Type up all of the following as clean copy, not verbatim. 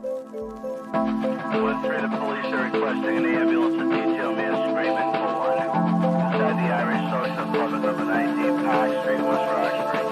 1-3, the police are requesting an ambulance to detail man screaming for one. Inside the Irish Social Club at number 19 Park Street, West Roxbury.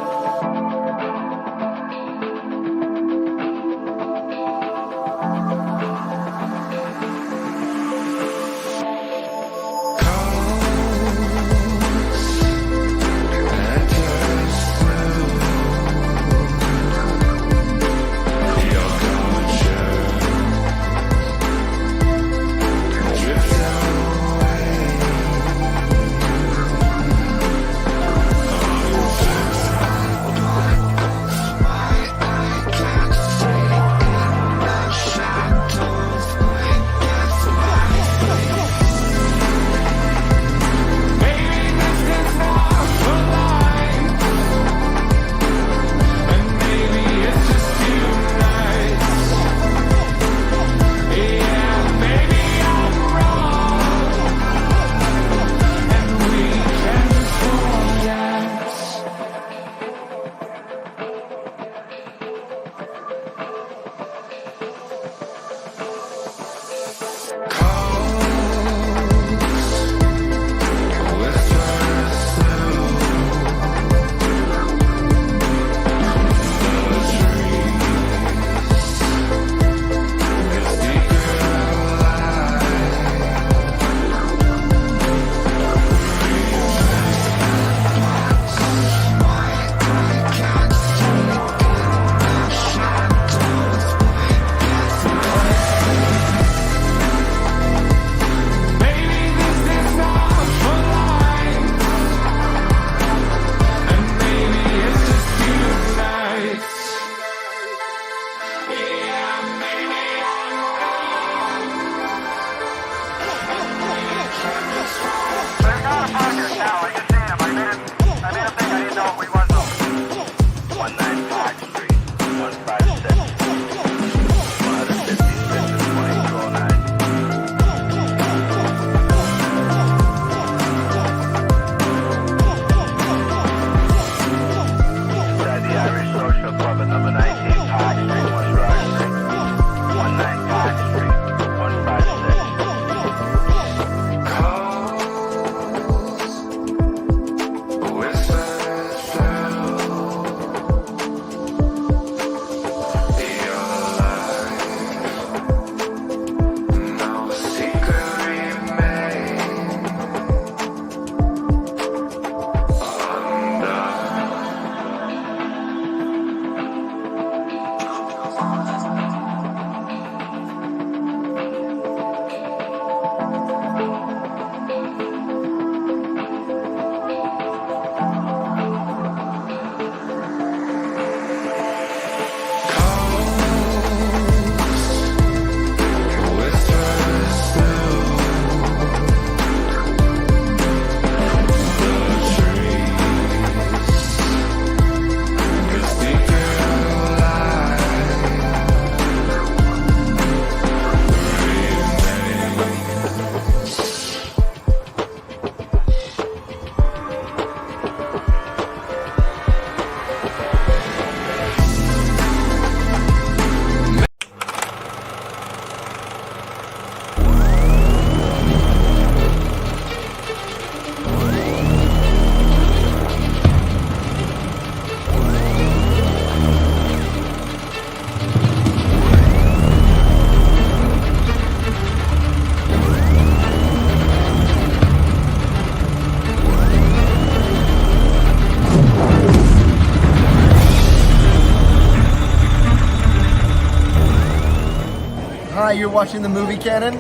Hi, you're watching the movie Canon?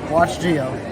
Watch Gio.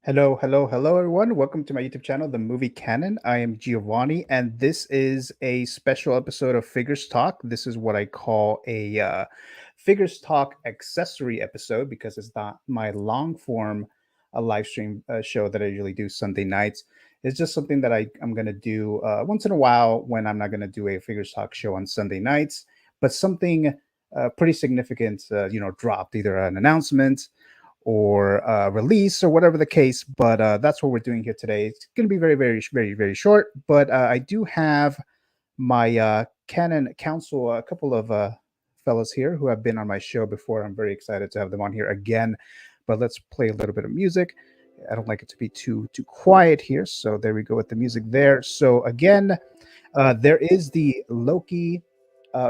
Hello, hello, hello, everyone. Welcome to my YouTube channel, The Movie Canon. I am Giovanni, and this is a special episode of Figures Talk. This is what I call a Figures Talk accessory episode because it's not my long form live stream show that I usually do Sunday nights. It's just something that I'm going to do once in a while when I'm not going to do a Figures Talk show on Sunday nights, but something pretty significant, dropped, either an announcement or release or whatever the case. But that's what we're doing here today. It's going to be very, very, very, very short. But I do have my Canon Council, a couple of fellas here who have been on my show before. I'm very excited to have them on here again. But let's play a little bit of music. I don't like it to be too quiet here. So there we go with the music there. So again, there is the Loki,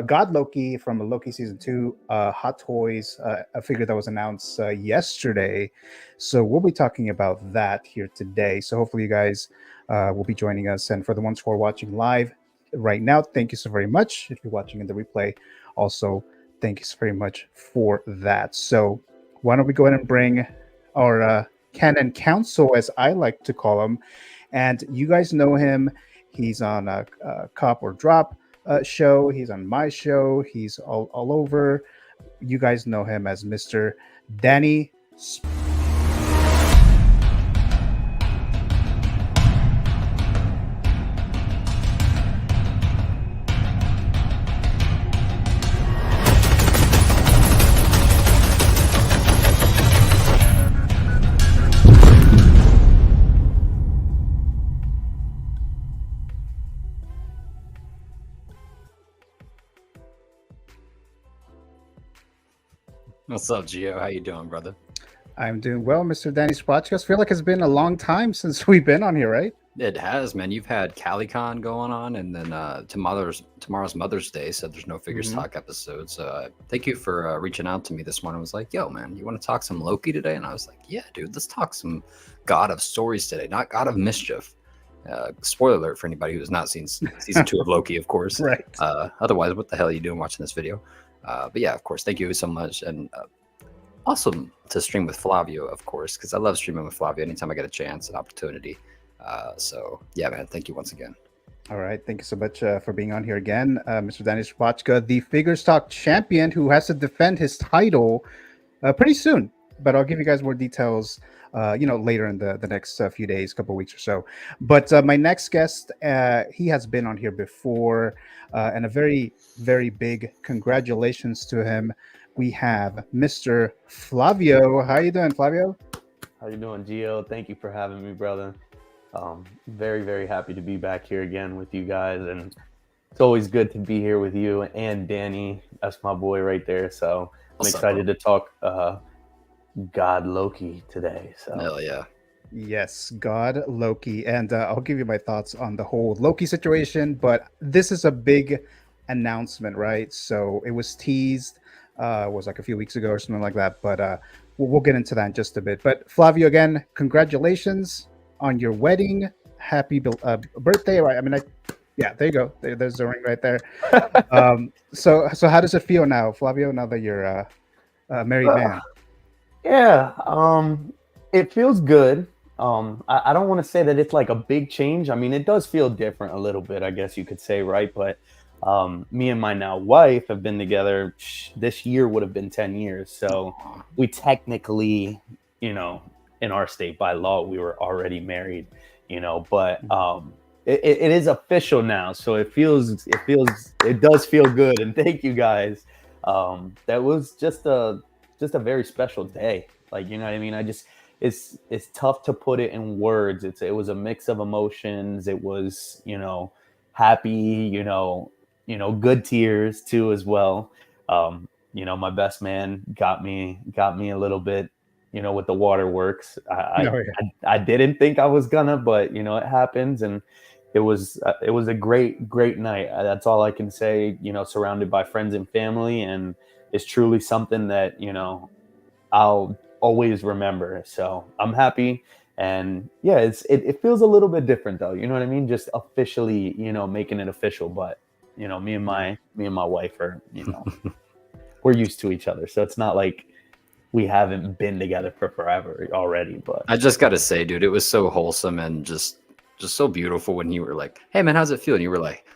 God Loki from Loki season 2, Hot Toys, a figure that was announced yesterday. So we'll be talking about that here today. So hopefully you guys will be joining us. And for the ones who are watching live right now, thank you so very much. If you're watching in the replay, also thank you so very much for that. So why don't we go ahead and bring our Canon Council, as I like to call him. And you guys know him. He's on a Cop or Drop show. He's on my show. He's all over. You guys know him as Mr. Danny. What's up, Gio? How you doing, brother? I'm doing well, Mr. Danny Spotchkas. Feel like it's been a long time since we've been on here, right? It has, man. You've had CaliCon going on, and then tomorrow's Mother's Day, so there's no Figures Talk episode. So thank you for reaching out to me this morning. I was like, yo, man, you want to talk some Loki today? And I was like, yeah, dude, let's talk some God of Stories today, not God of Mischief. Spoiler alert for anybody who's not seen season 2 of Loki, of course. Right. Otherwise, what the hell are you doing watching this video? But yeah, of course, thank you so much. And awesome to stream with Flavio, of course, because I love streaming with Flavio anytime I get a chance and opportunity. So yeah, man, thank you once again. All right, thank you so much for being on here again, Mr. Danny Spotchka, the Figures Talk champion who has to defend his title pretty soon. But I'll give you guys more details, later in the next few days, couple weeks or so. But my next guest, he has been on here before, and a very, very big congratulations to him. We have Mr. Flavio. How you doing, Flavio? How you doing, Gio? Thank you for having me, brother. Very, very happy to be back here again with you guys, and it's always good to be here with you and Danny. That's my boy right there. So I'm excited to talk God Loki today. So hell yeah. Yes, God Loki. And I'll give you my thoughts on the whole Loki situation, but this is a big announcement, right? So it was teased, it was like a few weeks ago or something like that, but we'll get into that in just a bit. But Flavio, again, congratulations on your wedding. Happy birthday, right? I mean, yeah, there you go. There's the ring right there. So how does it feel now, Flavio, now that you're a married man? Yeah, it feels good. I don't want to say that it's like a big change. I mean, it does feel different a little bit, I guess you could say, right? But me and my now wife have been together. This year would have been 10 years. So we technically, in our state by law, we were already married, but it is official now. So it does feel good. And thank you guys. That was just a very special day. Like, you know what I mean? It's tough to put it in words. It was a mix of emotions. It was, happy, good tears too, as well. My best man got me a little bit, with the waterworks. I didn't think I was gonna, but it happens. And it was a great night. That's all I can say, surrounded by friends and family. And it's truly something that, I'll always remember. So I'm happy. And yeah, it feels a little bit different though. You know what I mean? Just officially, making it official. But, me and my wife are, we're used to each other. So it's not like we haven't been together for forever already. But I just gotta say, dude, it was so wholesome and just so beautiful when you were like, "Hey, man, how's it feel?" And you were like,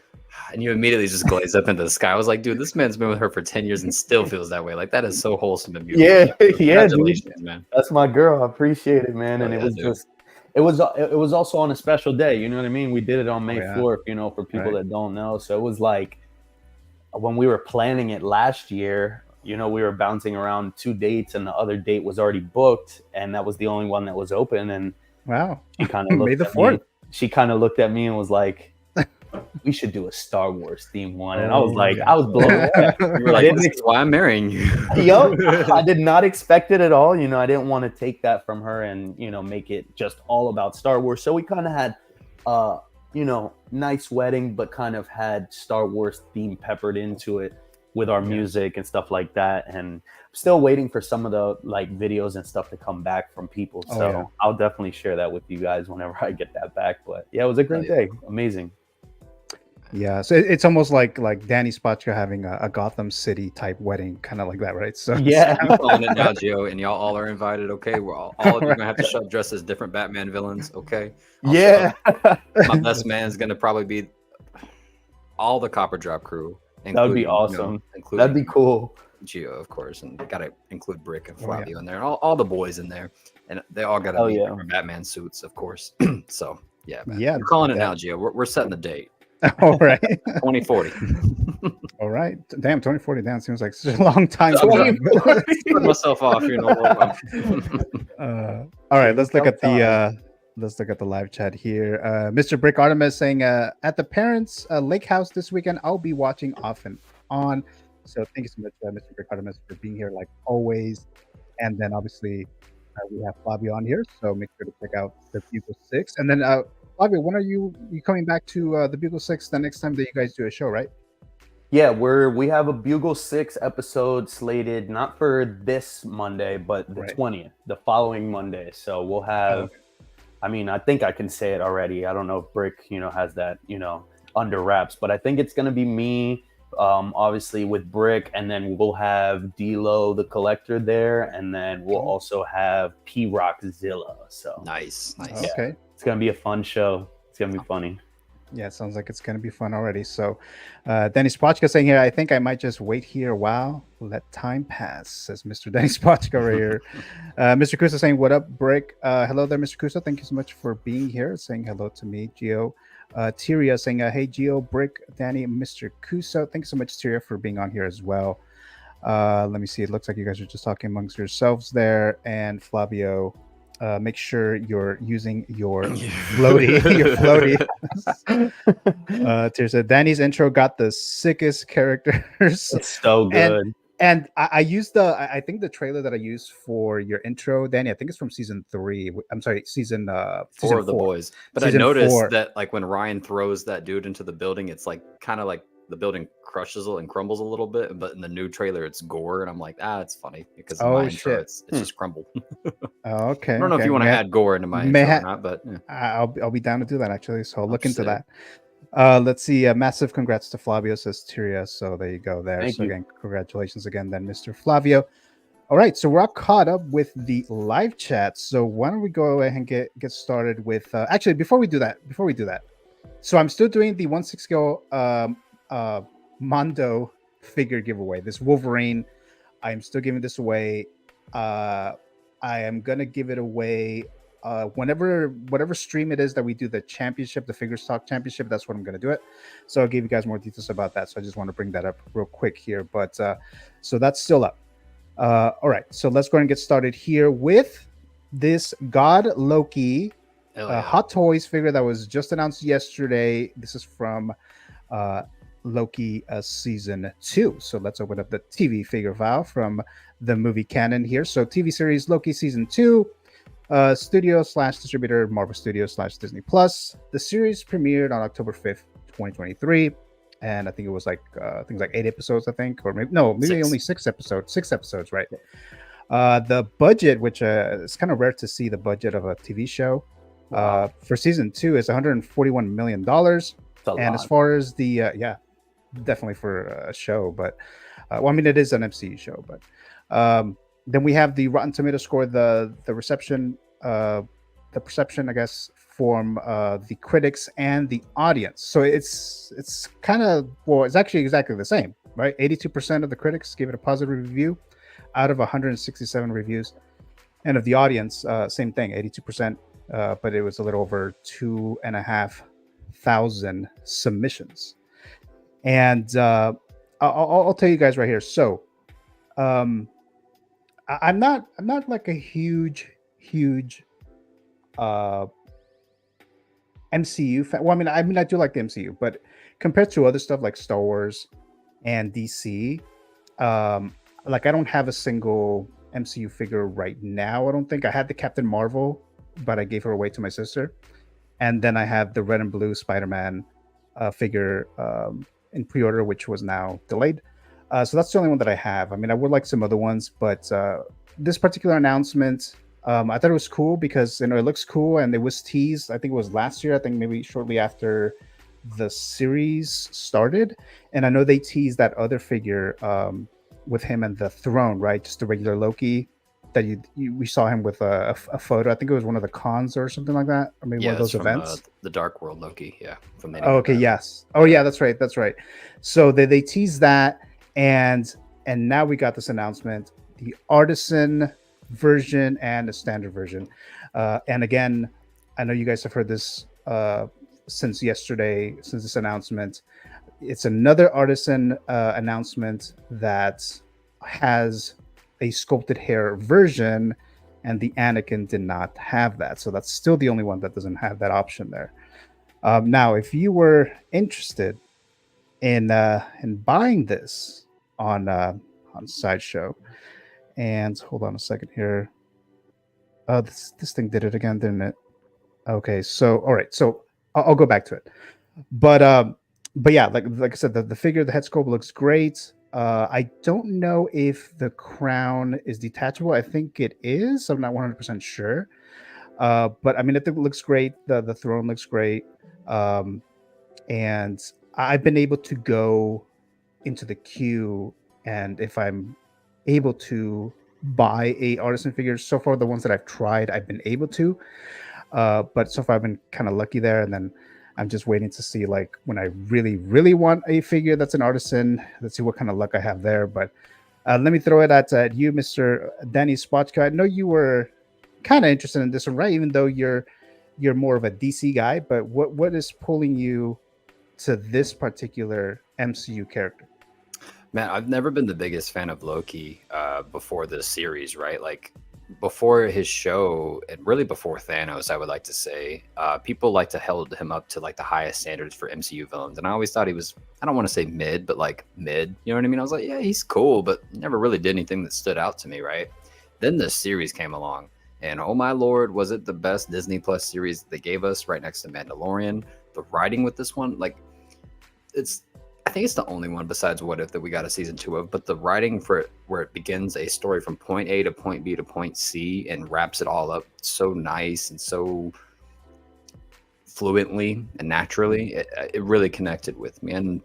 and you immediately just glazed up into the sky. I was like, dude, this man's been with her for 10 years and still feels that way. Like, that is so wholesome and beautiful. yeah, yeah, dude. Congratulations, man. That's my girl. I appreciate it, man. Hell And it yeah, was dude. just, it was also on a special day. You know what I mean? We did it on May yeah. 4th, you know, for people Right. that don't know. So it was like when we were planning it last year, you know, we were bouncing around 2 dates and the other date was already booked. And that was the only one that was open. And Wow. she kind of May looked the at me. 4th. She kind of looked at me and was like, we should do a Star Wars theme one. And I was Oh, like, yeah. I was blown away. You were like, this is why I'm marrying you. Yup, I did not expect it at all. You know, I didn't want to take that from her and, you know, make it just all about Star Wars. So we kind of had, you know, nice wedding, but kind of had Star Wars theme peppered into it with our music and stuff like that. And still waiting for some of the like videos and stuff to come back from people. So I'll definitely share that with you guys whenever I get that back. But yeah, it was a great day. Amazing. Yeah, so it's almost like Danny Spotchka having a Gotham City type wedding, kind of like that, right? So Yeah. I'm calling it now, Gio, and y'all all are invited. Okay, we're all of you are gonna have to show up dressed as different Batman villains. Okay. I'll show Yeah. up. My best man's gonna probably be all the Copper Drop crew. That would be awesome. That'd be cool. Gio, of course, and gotta include Brick and Flavio in there, and all the boys in there, and they all gotta be different Batman suits, of course. So yeah, man. Yeah, We're calling it now, Gio. We're setting the date. All right. 2040. All right. Damn, 2040 down seems like such a long time. Put myself off, you know. All right, let's look at the live chat here. Mr. Brick Artemis saying at the parents' lake house this weekend, I'll be watching off and on. So thank you so much, Mr. Brick Artemis, for being here like always. And then obviously we have Flavio on here, so make sure to check out the Bugle 6. And then Flavio, when are you coming back to the Bugle 6 the next time that you guys do a show, right? Yeah, we have a Bugle 6 episode slated not for this Monday, but the 20th, the following Monday. So we'll have, I mean, I think I can say it already. I don't know if Brick, you know, has that, you know, under wraps, but I think it's going to be me, obviously with Brick, and then we'll have D-Lo, the collector there, and then we'll also have P-Rockzilla. So nice. Okay. Yeah, it's going to be a fun show. It's going to be funny. Yeah, it sounds like it's going to be fun already. So, Denny Spotchka saying here, I think I might just wait here a while. Let time pass, says Mr. Denny Spotchka right here. Mr. Kusa saying, what up, Brick? Hello there, Mr. Kusa. Thank you so much for being here. Saying hello to me, Gio. Tyria saying, hey, Gio, Brick, Danny, Mr. Kusa. Thanks so much, Tyria, for being on here as well. Let me see. It looks like you guys are just talking amongst yourselves there. And Flavio, make sure you're using your floaty. Tyria said, Danny's intro got the sickest characters. It's so good. And I used I think the trailer that I used for your intro, Danny, I think it's from season 3. I'm sorry, season 4 of The Boys. But season I noticed 4. that like when Ryan throws that dude into the building, it's like kind of like the building crushes and crumbles a little bit. But in the new trailer, it's gore, and I'm like, it's funny because in my intro, it's just crumble. Okay. I don't know if you want to add gore into my intro or not, but I'll be down to do that actually. So I'll look into that. Let's see. Massive congrats to Flavio, says Tyria. So there you go. There. Again, congratulations again, then, Mr. Flavio. All right, so we're all caught up with the live chat. So why don't we go ahead and get started with? Actually, before we do that, so I'm still doing the 1/6 Mondo figure giveaway. This Wolverine, I'm still giving this away. I am gonna give it away. Whatever stream it is that we do the championship, the Figures Talk Championship, that's when I'm going to do it. So I'll give you guys more details about that. So I just want to bring that up real quick here. But so that's still up. All right. So let's go ahead and get started here with this God Loki Hot Toys figure that was just announced yesterday. This is from Loki season 2. So let's open up the TV figure file from the movie canon here. So TV series Loki season 2. Studio/distributor Marvel Studios/Disney Plus. The series premiered on October 5th, 2023, and I think it was like 8 episodes, I think, or maybe only 6 episodes. 6 episodes, right? The budget, which is kind of rare to see the budget of a TV show, for season 2 is $141 million. And as far as the definitely for a show, but well, I mean, it is an MCU show, but then we have the Rotten Tomato score, the reception, the perception, I guess, from the critics and the audience. So it's kind of, well, it's actually exactly the same, right? 82% of the critics gave it a positive review out of 167 reviews, and of the audience, same thing, 82%. But it was a little over 2,500 submissions. And I'll tell you guys right here. So I'm not like a huge uh MCU fan. Well, I do like the MCU, but compared to other stuff like Star Wars and DC, like I don't have a single MCU figure right now. I don't think I had the Captain Marvel, but I gave her away to my sister, and then I have the red and blue Spider-Man figure in pre-order, which was now delayed. So that's the only one that I have. I mean, I would like some other ones, but this particular announcement, I thought it was cool because it looks cool, and it was teased. I think it was last year. I think maybe shortly after the series started, and I know they teased that other figure with him and the throne, right? Just the regular Loki that we saw him with a photo. I think it was one of the cons or something like that, or maybe one of those events. The Dark World Loki, yeah. From the okay, yes. Oh yeah, that's right. So they teased that, and now we got this announcement: the Artisan version and a standard version. And again, I know you guys have heard this since yesterday, since this announcement. It's another Artisan announcement that has a sculpted hair version, and the Anakin did not have that. So that's still the only one that doesn't have that option there. Now, if you were interested in buying this on Sideshow, and hold on a second here. This thing did it again, didn't it? Okay, so all right, so I'll go back to it. But yeah, like I said, the figure, the head sculpt looks great. I don't know if the crown is detachable. I think it is. I'm not 100% sure. But I mean, I think it looks great. The throne looks great. And I've been able to go into the queue, and if I'm able to buy a Artisan figure, so far the ones that I've tried, I've been able to. But so far I've been kind of lucky there, and then I'm just waiting to see, like, when I really want a figure that's an Artisan. Let's see what kind of luck I have there. But let me throw it at you, Mr. Danny Spotchka. I know you were kind of interested in this one, right? Even though you're more of a DC guy, but what is pulling you to this particular MCU character? Man, I've never been the biggest fan of Loki before this series, right? Like, before his show, and really before Thanos, I would like to say, people like to hold him up to like the highest standards for MCU villains, and I always thought he was, I don't want to say mid, but like mid, you know what I mean? I was like, yeah, he's cool, but never really did anything that stood out to me, right? Then this series came along, and oh my lord, was it the best Disney Plus series they gave us, right next to Mandalorian. The writing with this one, like, I think it's the only one besides What If that we got a season 2 of, but the writing for it, where it begins a story from point A to point B to point C and wraps it all up so nice and so fluently and naturally, it really connected with me. And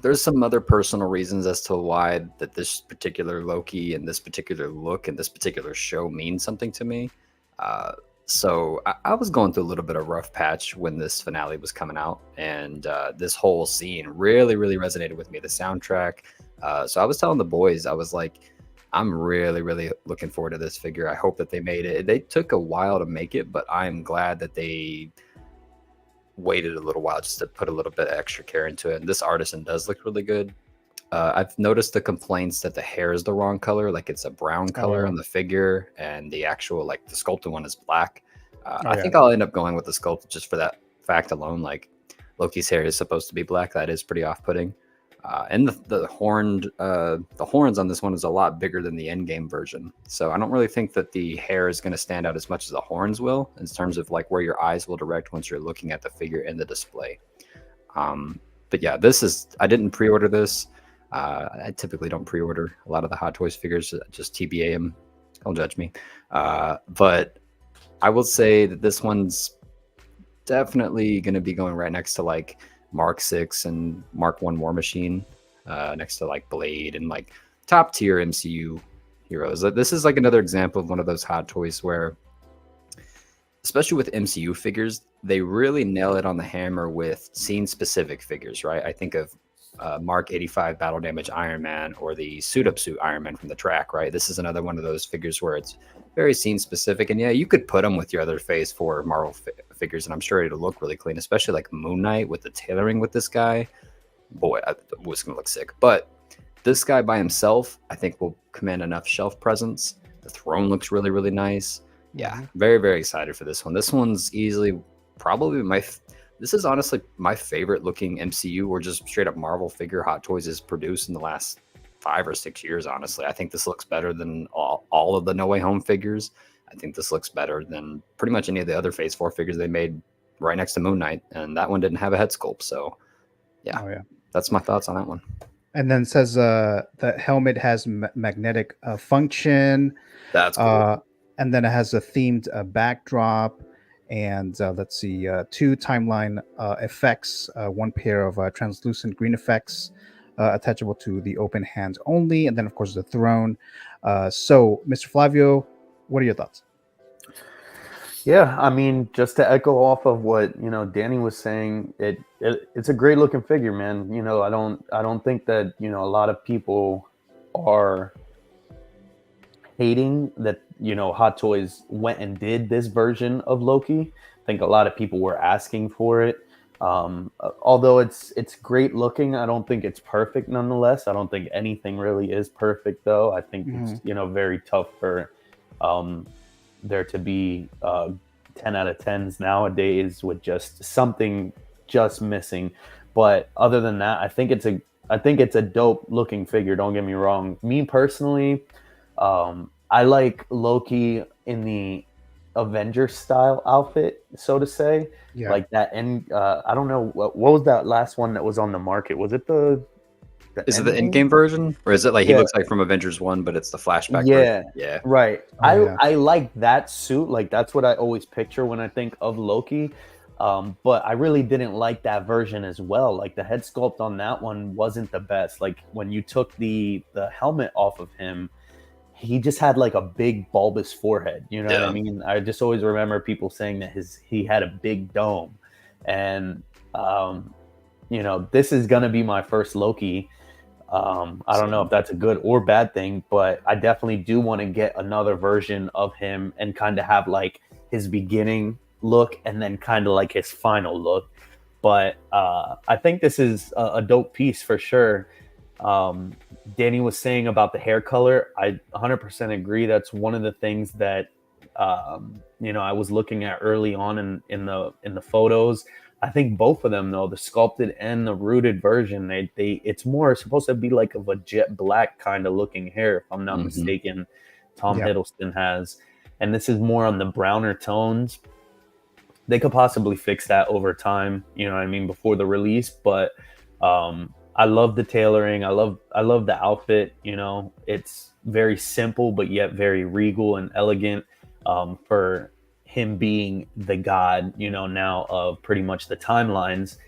there's some other personal reasons as to why that this particular Loki and this particular look and this particular show means something to me. So I was going through a little bit of rough patch when this finale was coming out, and this whole scene really resonated with me, the soundtrack. So I was telling the boys, I was like, I'm really looking forward to this figure. I hope that they made it. They took a while to make it, but I'm glad that they waited a little while just to put a little bit of extra care into it. And this Artisan does look really good. I've noticed the complaints that the hair is the wrong color, like it's a brown color on the figure, and the actual, like, the sculpted one is black. I think I'll end up going with the sculpt just for that fact alone. Like, Loki's hair is supposed to be black. That is pretty off-putting. And the horns on this one is a lot bigger than the Endgame version. So I don't really think that the hair is going to stand out as much as the horns will, in terms of like where your eyes will direct once you're looking at the figure in the display. But yeah, I didn't pre-order this. I typically don't pre-order a lot of the Hot Toys figures, just TBA them. Don't judge me. But I will say that this one's definitely going to be going right next to like Mark 6 and Mark 1 War Machine, next to like Blade and like top tier MCU heroes. This is like another example of one of those Hot Toys where, especially with MCU figures, they really nail it on the hammer with scene-specific figures, right? I think of Mark 85 Battle Damage Iron Man or the Suit-Up Suit Iron Man from the track, right? This is another one of those figures where it's very scene-specific. And yeah, you could put them with your other Phase 4 Marvel figures, and I'm sure it'll look really clean, especially like Moon Knight with the tailoring with this guy. Boy, it was going to look sick. But this guy by himself, I think, will command enough shelf presence. The throne looks really, really nice. Yeah, very, very excited for this one. This one's easily probably this is honestly my favorite looking MCU or just straight up Marvel figure Hot Toys has produced in the last 5 or 6 years, honestly. I think this looks better than all of the No Way Home figures. I think this looks better than pretty much any of the other Phase 4 figures they made right next to Moon Knight, and that one didn't have a head sculpt. So, yeah, that's my thoughts on that one. And then it says the helmet has magnetic function. That's cool. And then it has a themed backdrop. And let's see, 2 timeline effects, 1 pair of translucent green effects attachable to the open hands only. And then, of course, the throne. So, Mr. Flavio, what are your thoughts? Yeah, I mean, just to echo off of what Danny was saying, it's a great looking figure, man. I don't think that a lot of people are hating that Hot Toys went and did this version of Loki. I think a lot of people were asking for it. Although it's great looking, I don't think it's perfect nonetheless. I don't think anything really is perfect though. I think it's very tough for there to be 10 out of 10s nowadays with just something just missing. But other than that, I think it's a dope looking figure. Don't get me wrong. Me personally, I like Loki in the Avengers style outfit, so to say. Yeah. Like that. And I don't know what was that last one that was on the market. Was it is it the Endgame version, or is it like he looks like from Avengers 1, but it's the flashback version? Yeah, right. I like that suit. Like that's what I always picture when I think of Loki. But I really didn't like that version as well. Like the head sculpt on that one wasn't the best. Like when you took the helmet off of him, he just had like a big bulbous forehead. You know what I mean? I just always remember people saying that he had a big dome. And this is gonna be my first Loki. I don't know if that's a good or bad thing, but I definitely do want to get another version of him and kind of have like his beginning look and then kind of like his final look. But I think this is a dope piece for sure. Danny was saying about the hair color. I 100% agree. That's one of the things that I was looking at early on in the photos. I think both of them, though, the sculpted and the rooted version, it's more supposed to be like of a jet black kind of looking hair, if I'm not mistaken. Tom Hiddleston has, and this is more on the browner tones. They could possibly fix that over time, before the release. But I love the tailoring. I love the outfit. It's very simple, but yet very regal and elegant for him being the god, now of pretty much the timelines.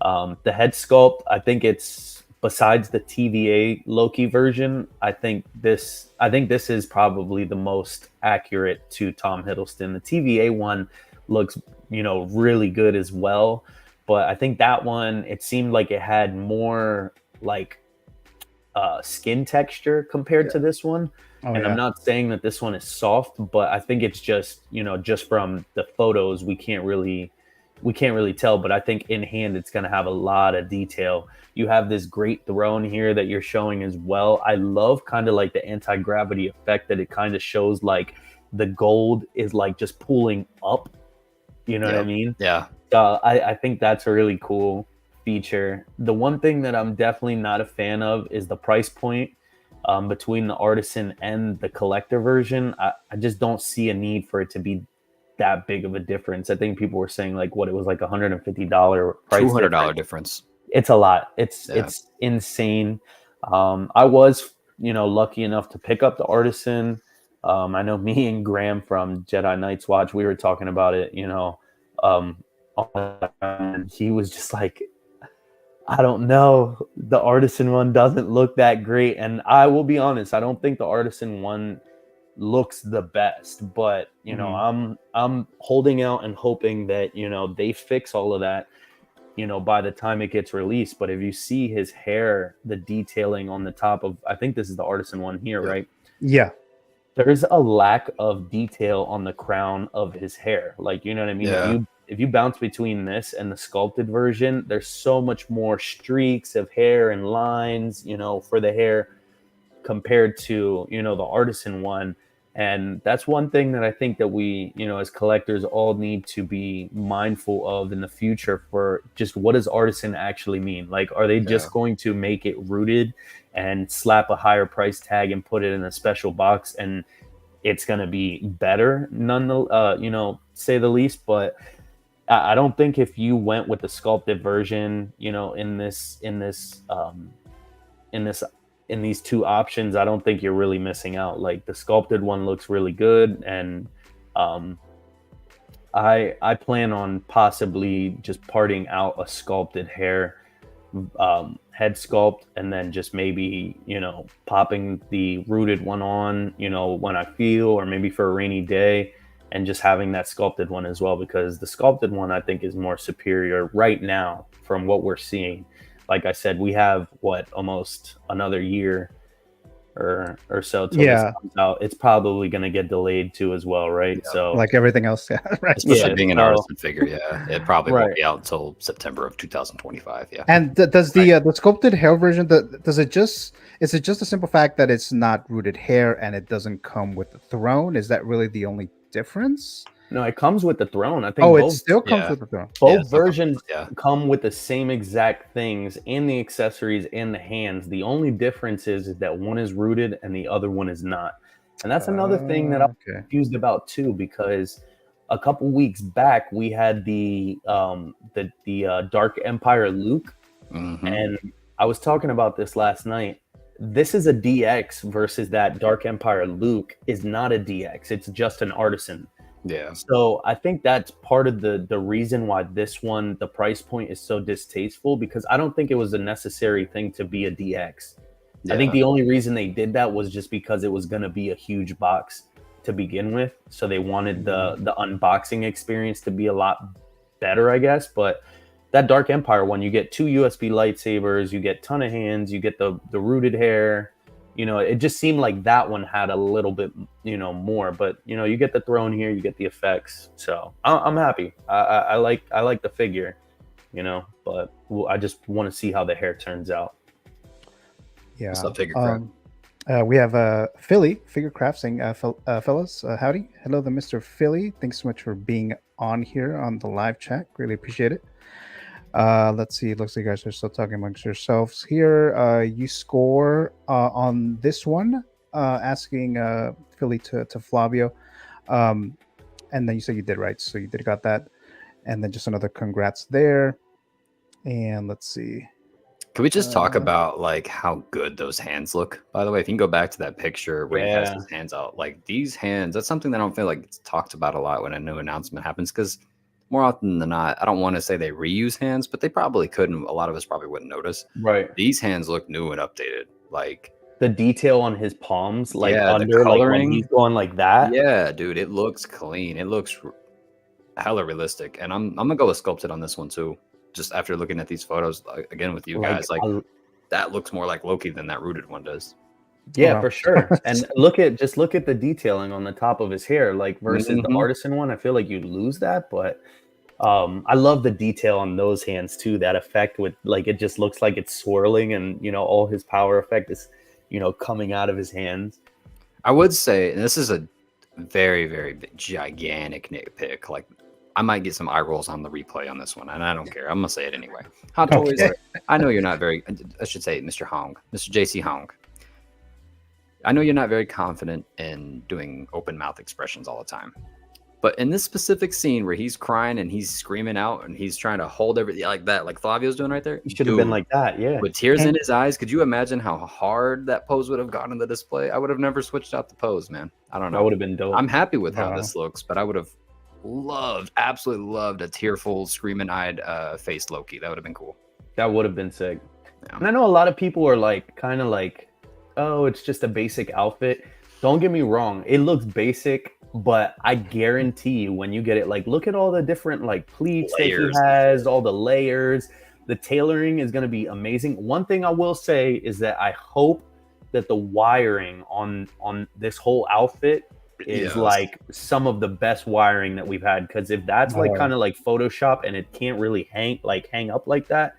The head sculpt, I think it's besides the TVA Loki version. I think this is probably the most accurate to Tom Hiddleston. The TVA one looks, really good as well. But I think that one, it seemed like it had more like skin texture compared to this one. I'm not saying that this one is soft, but I think it's just, just from the photos, we can't really tell. But I think in hand, it's going to have a lot of detail. You have this great throne here that you're showing as well. I love kind of like the anti-gravity effect that it kind of shows, like the gold is like just pulling up. You know what I mean? Yeah. I think that's a really cool feature. The one thing that I'm definitely not a fan of is the price point between the Artisan and the collector version. I just don't see a need for it to be that big of a difference. I think people were saying like what it was like $150 price $200 difference. It's a lot. It's insane. I was lucky enough to pick up the Artisan. I know me and Graham from Jedi Knights Watch, we were talking about it, and he was just like, I don't know. The Artisan one doesn't look that great, and I will be honest, I don't think the Artisan one looks the best, but I'm holding out and hoping that they fix all of that by the time it gets released. But if you see his hair, the detailing on the top of, I think this is the Artisan one here, right? Yeah. There's a lack of detail on the crown of his hair. Like, you know what I mean? Yeah. If you bounce between this and the sculpted version, there's so much more streaks of hair and lines, for the hair compared to, the Artisan one. And that's one thing that I think that we, as collectors all need to be mindful of in the future, for just what does Artisan actually mean? Like, are they just going to make it rooted and slap a higher price tag and put it in a special box and it's going to be better, say the least? But I don't think if you went with the sculpted version, in these two options, I don't think you're really missing out. Like, the sculpted one looks really good, and I plan on possibly just parting out a sculpted hair head sculpt, and then just maybe popping the rooted one on when I feel, or maybe for a rainy day, and just having that sculpted one as well, because the sculpted one I think is more superior right now from what we're seeing. Like I said, we have almost another year or so till this comes out. It's probably going to get delayed too as well, right? Yeah, so like everything else, right. Especially being an Artisan figure, it probably won't be out until September of 2025. Yeah. And does the sculpted hair version, is it just a simple fact that it's not rooted hair and it doesn't come with the throne? Is that really the only difference? No, it comes with the throne. I think it still comes with the throne. Both versions come with the same exact things, and the accessories and the hands. The only difference is that one is rooted and the other one is not. And that's another thing that I'm confused about too, because a couple weeks back we had the Dark Empire Luke, and I was talking about this last night. This is a DX versus that Dark Empire Luke is not a DX. It's just an Artisan. Yeah. So I think that's part of the reason why this one, the price point is so distasteful, because I don't think it was a necessary thing to be a DX. I think the only reason they did that was just because it was going to be a huge box to begin with. So they wanted the unboxing experience to be a lot better, I guess. But that Dark Empire one, you get 2 USB lightsabers, you get ton of hands, you get the rooted hair. It just seemed like that one had a little bit, more. But you get the throne here, you get the effects. So I'm happy. I like the figure, but I just want to see how the hair turns out. Yeah. What's up, Figure Craft? We have Philly Figure Craft saying, fellas, howdy. Hello, the Mr. Philly. Thanks so much for being on here on the live chat. Really appreciate it. Let's see. It looks like you guys are still talking amongst yourselves here. You score on this one, asking Philly to Flavio, and then you said you did right, so you got that, and then just another congrats there. And let's see. Can we just talk about like how good those hands look? By the way, if you can go back to that picture where he has his hands out, like these hands, that's something that I don't feel like it's talked about a lot when a new announcement happens, because more often than not, I don't want to say they reuse hands, but they probably couldn't. A lot of us probably wouldn't notice. Right. These hands look new and updated. Like the detail on his palms, like under, the coloring, like when he's going like that. Yeah, dude, it looks clean. It looks hella realistic. And I'm gonna go with sculpted on this one too. Just after looking at these photos again with you guys, that looks more like Loki than that rooted one does. Yeah, for sure. And look at the detailing on the top of his hair, like versus the Artisan one. I feel like you'd lose that, but I love the detail on those hands too. That effect with like it just looks like it's swirling, and all his power effect is coming out of his hands. I would say, and this is a very, very gigantic nitpick. Like I might get some eye rolls on the replay on this one, and I don't care. I'm gonna say it anyway. Hot Toys. I know you're not very. I should say, Mr. Hong, Mr. JC Hong. I know you're not very confident in doing open mouth expressions all the time, but in this specific scene where he's crying and he's screaming out and he's trying to hold everything like that, like Flavio's doing right there, he should have been like that, with tears in his eyes. Could you imagine how hard that pose would have gotten in the display? I would have never switched out the pose, man. I don't know. That would have been dope. I'm happy with how this looks, but I would have absolutely loved a tearful, screaming-eyed faced Loki. That would have been cool. That would have been sick. Yeah. And I know a lot of people are like, kind of like, oh, it's just a basic outfit. Don't get me wrong. It looks basic, but I guarantee you when you get it, like, look at all the different like pleats Layers. that he has, all the layers. The tailoring is going to be amazing. One thing I will say is that I hope that the wiring on this whole outfit is like some of the best wiring that we've had. Because if that's like kind of like Photoshop and it can't really hang up like that,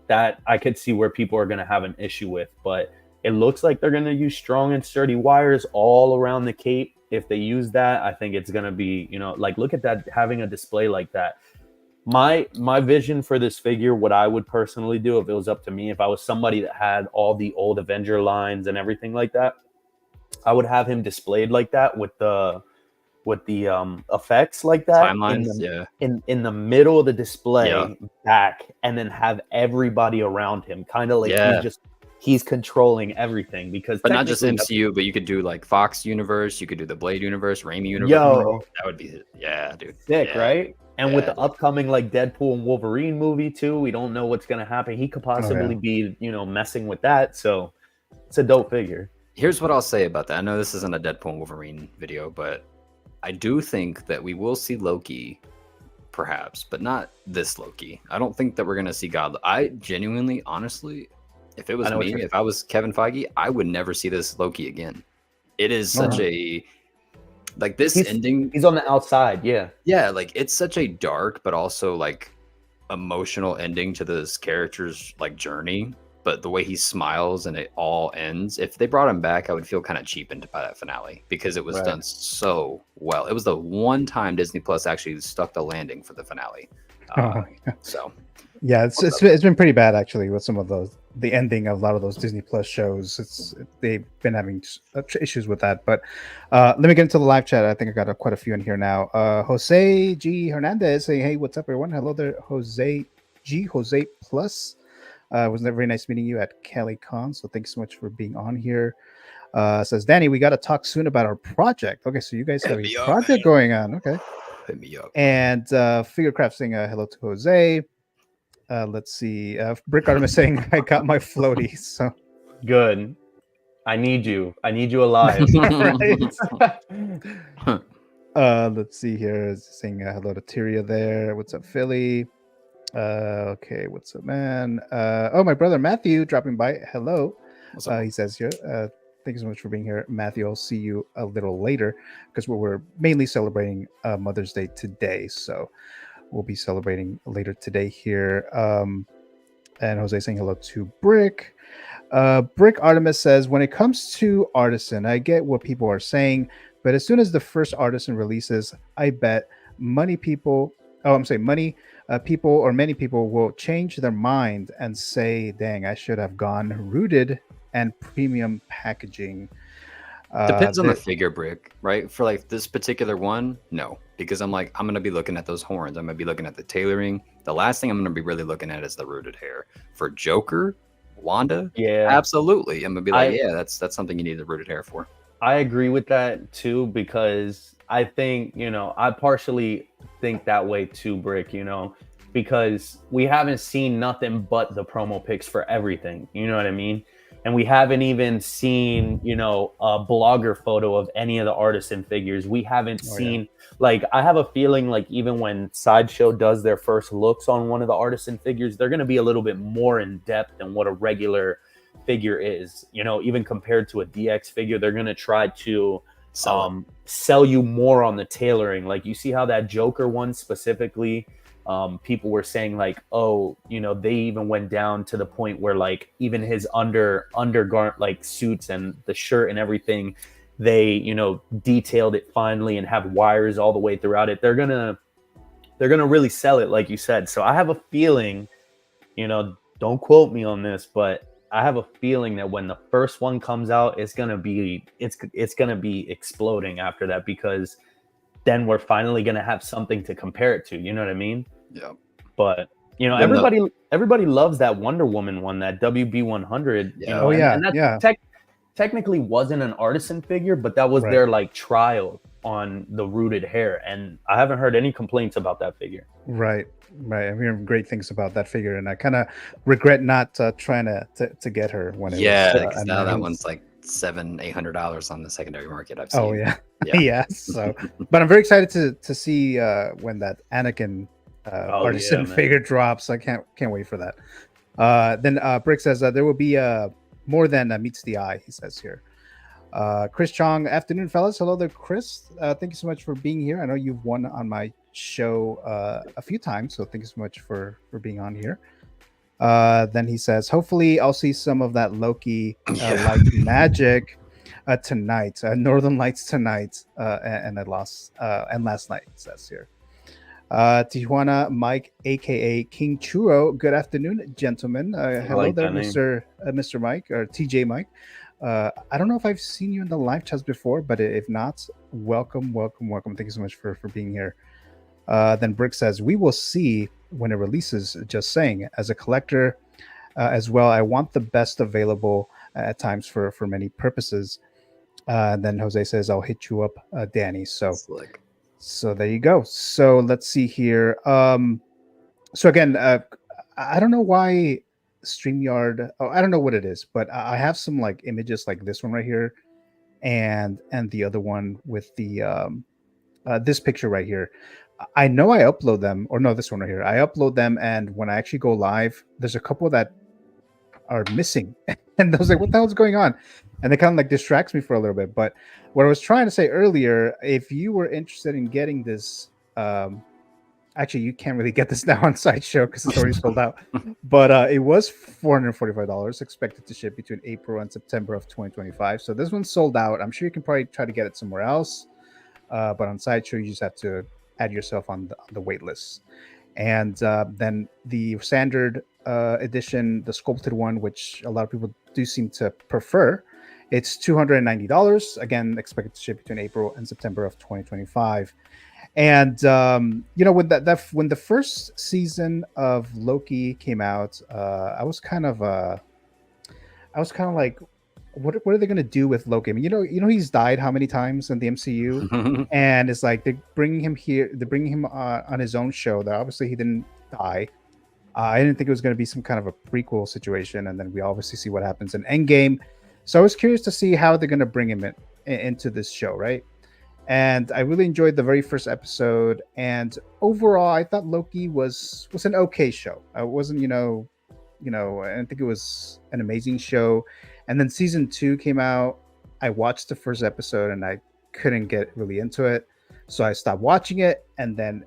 that I could see where people are going to have an issue with. But it looks like they're going to use strong and sturdy wires all around the cape. If they use that, I think it's going to be, you know, like, look at that, having a display like that. My vision for this figure, what I would personally do if it was up to me, if I was somebody that had all the old Avenger lines and everything like that, I would have him displayed like that with the effects like that Timelines, in the middle of the display back, and then have everybody around him kind of like he's controlling everything. Because but not just MCU, but you could do like Fox universe, you could do the Blade universe, Raimi universe. That would be dude, sick, right? And with the upcoming like Deadpool and Wolverine movie too, we don't know what's gonna happen. He could possibly be, you know, messing with that. So it's a dope figure. Here's what I'll say about that. I know this isn't a Deadpool and Wolverine video, but I do think that we will see Loki, perhaps, but not this Loki. I don't think that we're gonna see God. I genuinely, honestly, if it was me, if I was Kevin Feige, I would never see this Loki again. It is such a like this ending. He's on the outside, yeah. Like it's such a dark, but also like emotional ending to this character's like journey. But the way he smiles and it all ends. If they brought him back, I would feel kind of cheapened by that finale because it was done so well. It was the one time Disney Plus actually stuck the landing for the finale. So yeah, it's been pretty bad actually with some of the ending of a lot of those Disney Plus shows. They've been having issues with that. But let me get into the live chat. I think I got quite a few in here now. Jose G Hernandez saying, "Hey, what's up, everyone? Hello there, Jose Plus. It was very nice meeting you at CaliCon. So thanks so much for being on here." Says Danny, we got to talk soon about our project. Okay, so you guys have a project going on. Okay, hit me up. And Figurecraft saying hello to Jose. Let's see. Brick Artemis saying, "I got my floaty." So good. I need you alive. Let's see here. Saying hello to Tyria there. What's up, Philly? Okay, what's up, man? Oh, my brother Matthew dropping by. Hello. He says here, thank you so much for being here, Matthew. I'll see you a little later because we're mainly celebrating Mother's Day today. So we'll be celebrating later today here. And Jose saying hello to Brick. Brick Artemis says, when it comes to Artisan, I get what people are saying, but as soon as the first Artisan releases, I bet many people will change their mind and say, dang, I should have gone rooted and premium packaging. Depends on the figure, Brick, right? For like this particular one, no, because I'm going to be looking at those horns. I'm going to be looking at the tailoring. The last thing I'm going to be really looking at is the rooted hair. For Joker, Wanda, absolutely. I'm going to be like, that's something you need the rooted hair for. I agree with that too, because I think, you know, I partially think that way too, Brick, you know, because we haven't seen nothing but the promo pics for everything. You know what I mean? And we haven't even seen, you know, a blogger photo of any of the Artisan figures. We haven't seen, like, I have a feeling like even when Sideshow does their first looks on one of the Artisan figures, they're going to be a little bit more in depth than what a regular figure is. You know, even compared to a DX figure, they're going to try to sell you more on the tailoring. Like, you see how that Joker one specifically, people were saying like, oh, you know, they even went down to the point where like even his undergarment, like suits and the shirt and everything, they, you know, detailed it finely and have wires all the way throughout it. They're gonna really sell it, like you said. So I have a feeling, you know, don't quote me on this, but I have a feeling that when the first one comes out, it's gonna be exploding after that, because then we're finally gonna have something to compare it to. You know what I mean? Yeah. But you know, everybody loves that Wonder Woman one, that WB100. Yeah. You know, and that technically wasn't an Artisan figure, but that was their like trial on the rooted hair, and I haven't heard any complaints about that figure. Right. I'm hearing great things about that figure, and I kind of regret not trying to get her when it Yeah, was. because I now mean, that it one's was- like $700-800 on the secondary market. I've seen. Oh yeah, Yeah. yeah. So, but I'm very excited to see when that Anakin Artisan man. figure drops. I can't wait for that. Then Brick says there will be more than meets the eye. He says here. Chris Chong, afternoon, fellas. Hello there, Chris. Thank you so much for being here. I know you've won on my show a few times, so thank you so much for being on here. Then he says, hopefully I'll see some of that Loki light magic tonight, Northern Lights tonight, and last night, it says here. Tijuana Mike, aka King Churro. Good afternoon, gentlemen. Hello like there, that name. Mr. Mike or TJ Mike. I don't know if I've seen you in the live chats before, but if not, welcome. Thank you so much for being here. Then Brick says, we will see when it releases. Just saying, as a collector as well, I want the best available at times for many purposes. Then Jose says, I'll hit you up, Danny. So there you go. So let's see here. So again, I don't know why StreamYard. Oh, I don't know what it is, but I have some like images like this one right here, and the other one with the this picture right here. I know I upload them, or no, this one right here. I upload them, and when I actually go live, there's a couple that are missing, and I was like, "What the hell's going on?" And it kind of like distracts me for a little bit. But what I was trying to say earlier, if you were interested in getting this, actually, you can't really get this now on Sideshow because it's already sold out. But it was $445, expected to ship between April and September of 2025. So this one's sold out. I'm sure you can probably try to get it somewhere else. But on Sideshow, you just have to add yourself on the wait list. And then the standard edition, the sculpted one, which a lot of people do seem to prefer, it's $290. Again, expected to ship between April and September of 2025. And when when the first season of Loki came out, I was kind of like, what are they going to do with Loki? I mean, he's died how many times in the MCU, and it's like they're bringing him here. They're bringing him on his own show. That obviously he didn't die. I didn't think it was going to be some kind of a prequel situation, and then we obviously see what happens in Endgame. So I was curious to see how they're going to bring him into this show, right? And I really enjoyed the very first episode. And overall, I thought Loki was an okay show. I wasn't, I didn't think it was an amazing show. And then season 2 came out. I watched the first episode and I couldn't get really into it. So I stopped watching it. And then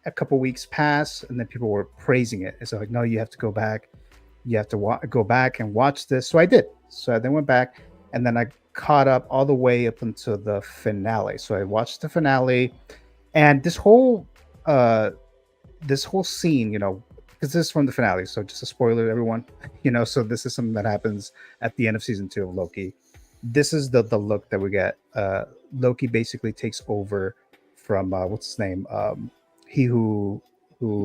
a couple weeks passed and then people were praising it. It's like, no, you have to go back. You have to go back and watch this. So I did. So I then went back and then I caught up all the way up until the finale. So I watched the finale, and this whole scene, because this is from the finale, so just a spoiler, everyone, so this is something that happens at the end of season 2 of Loki. This is the look that we get. Loki basically takes over from what's his name? He who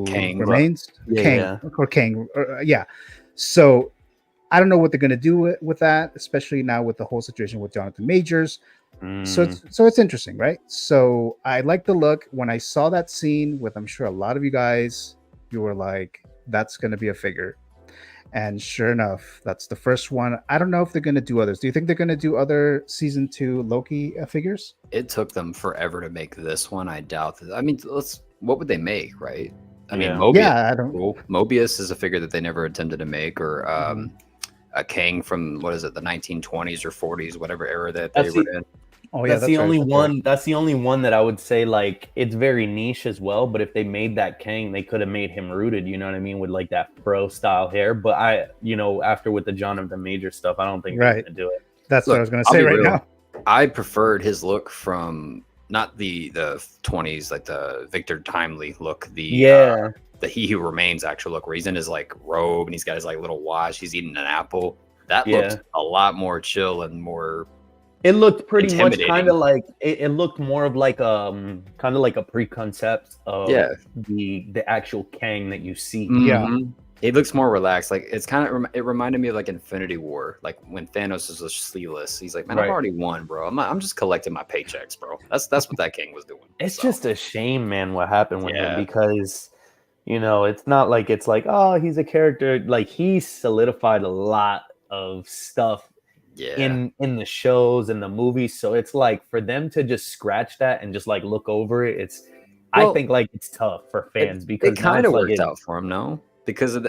Kang, remains, yeah. Kang. Yeah. So I don't know what they're going to do with that, especially now with the whole situation with Jonathan Majors. So it's interesting, right? So I like the look. When I saw that scene with, I'm sure a lot of you guys, you were like, that's going to be a figure. And sure enough, that's the first one. I don't know if they're going to do others. Do you think they're going to do other season 2 Loki figures? It took them forever to make this one. I doubt that. I mean, what would they make, right? I mean, Mobius. Yeah, I don't. Mobius is a figure that they never attempted to make, or a Kang from the 1920s or 40s, whatever era that they were in. Oh yeah, that's the only right. one. That's the only one that I would say like it's very niche as well. But if they made that Kang, they could have made him rooted. You know what I mean, with like that fro style hair. But after with the Jonathan Major stuff, I don't think they're gonna do it. That's what I was gonna say right now. I preferred his look from not the 20s, like the Victor Timely look. The He Who Remains actual look, where he's in his like robe and he's got his like little watch. He's eating an apple. That looked a lot more chill and more. It looked pretty much kind of like it looked more of like kind of like a pre-concept of the actual Kang that you see. Yeah. He looks more relaxed. Like it's kind of it reminded me of like Infinity War, like when Thanos is just sleeveless. He's like, man, I've already won, bro. I'm just collecting my paychecks, bro. That's what that king was doing. It's just a shame, man, what happened with him, Yeah. because it's not like it's like, oh, he's a character. Like, he solidified a lot of stuff in the shows and the movies. So it's like, for them to just scratch that and just like look over it, I think like it's tough for fans, because it kind of like worked out for him, no? Because of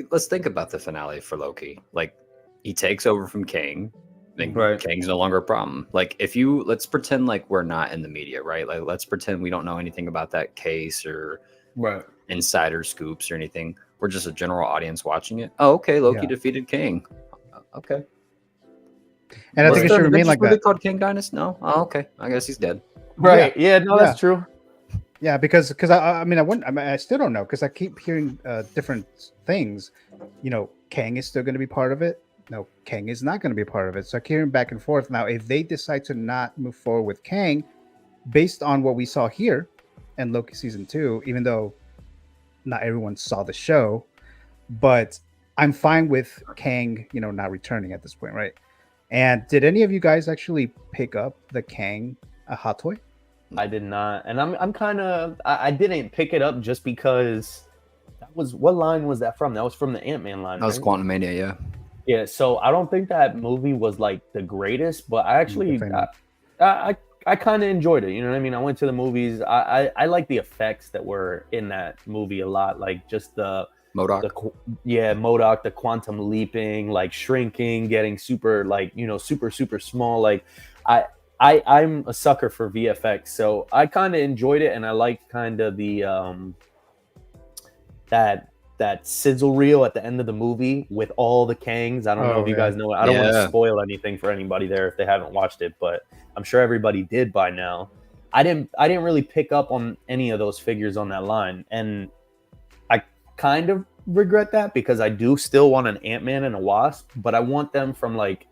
let's think about the finale for Loki. Like, he takes over from Kang, then Kang's no longer a problem. Like, let's pretend like we're not in the media, right? Like, let's pretend we don't know anything about that case or insider scoops or anything. We're just a general audience watching it. Oh, okay, Loki defeated Kang. Okay. And I think it should remain like that. Called King Dynasty? No. Oh, okay. I guess he's dead. Right. Yeah. No, that's true. Yeah, because I still don't know, because I keep hearing different things. Kang is still going to be part of it. No, Kang is not going to be part of it. So I keep hearing back and forth. Now, if they decide to not move forward with Kang, based on what we saw here in Loki season 2, even though not everyone saw the show, but I'm fine with Kang, not returning at this point, right? And did any of you guys actually pick up the Kang hot toy? I did not, and I'm kind of I didn't pick it up just because what line was that from? That was from the Ant-Man line. That was Quantum Mania, yeah. Yeah, so I don't think that movie was like the greatest, but I actually I kind of enjoyed it. You know what I mean? I went to the movies. I like the effects that were in that movie a lot, like just the MODOK. MODOK, the quantum leaping, like shrinking, getting super, like, super, super small. Like, I'm a sucker for VFX, so I kind of enjoyed it, and I liked kind of the that sizzle reel at the end of the movie with all the Kangs. I don't know if you guys know it. I don't want to spoil anything for anybody there if they haven't watched it, but I'm sure everybody did by now. I didn't really pick up on any of those figures on that line, and I kind of regret that, because I do still want an Ant-Man and a Wasp, but I want them from like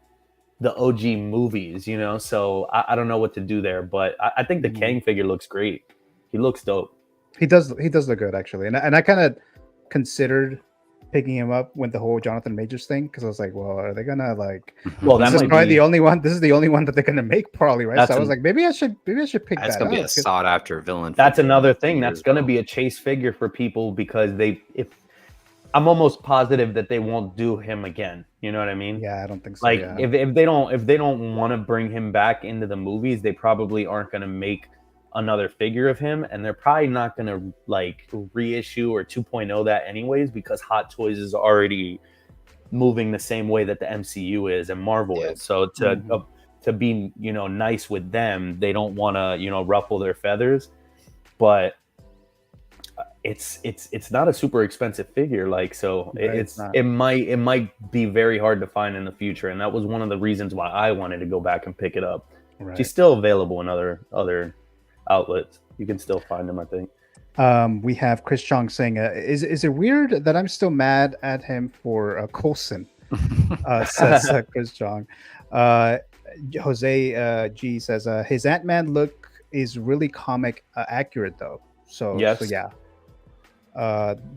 the OG movies, so I don't know what to do there, but I think the Kang figure looks great. He looks dope. He does look good, actually, and I kind of considered picking him up with the whole Jonathan Majors thing, because I was like, well, are they gonna like? Well, this is probably the only one. This is the only one that they're gonna make, probably, right? So I was like, maybe I should pick that. That's gonna be a sought after villain. That's another thing. That's gonna be a chase figure for people, because I'm almost positive that they won't do him again. You know what I mean? Yeah, I don't think so. Like, if they don't want to bring him back into the movies, they probably aren't going to make another figure of him, and they're probably not going to like reissue or 2.0 that anyways, because Hot Toys is already moving the same way that the MCU is and Marvel is. So to be nice with them, they don't want to ruffle their feathers, but it's not a super expensive figure, like, so it might be very hard to find in the future, and that was one of the reasons why I wanted to go back and pick it up. She's still available in other outlets. You can still find them, I think. We have Chris Chong saying, is it weird that I'm still mad at him for Coulson? Says Chris Chong. Jose G says his Ant-Man look is really comic accurate though. So yeah.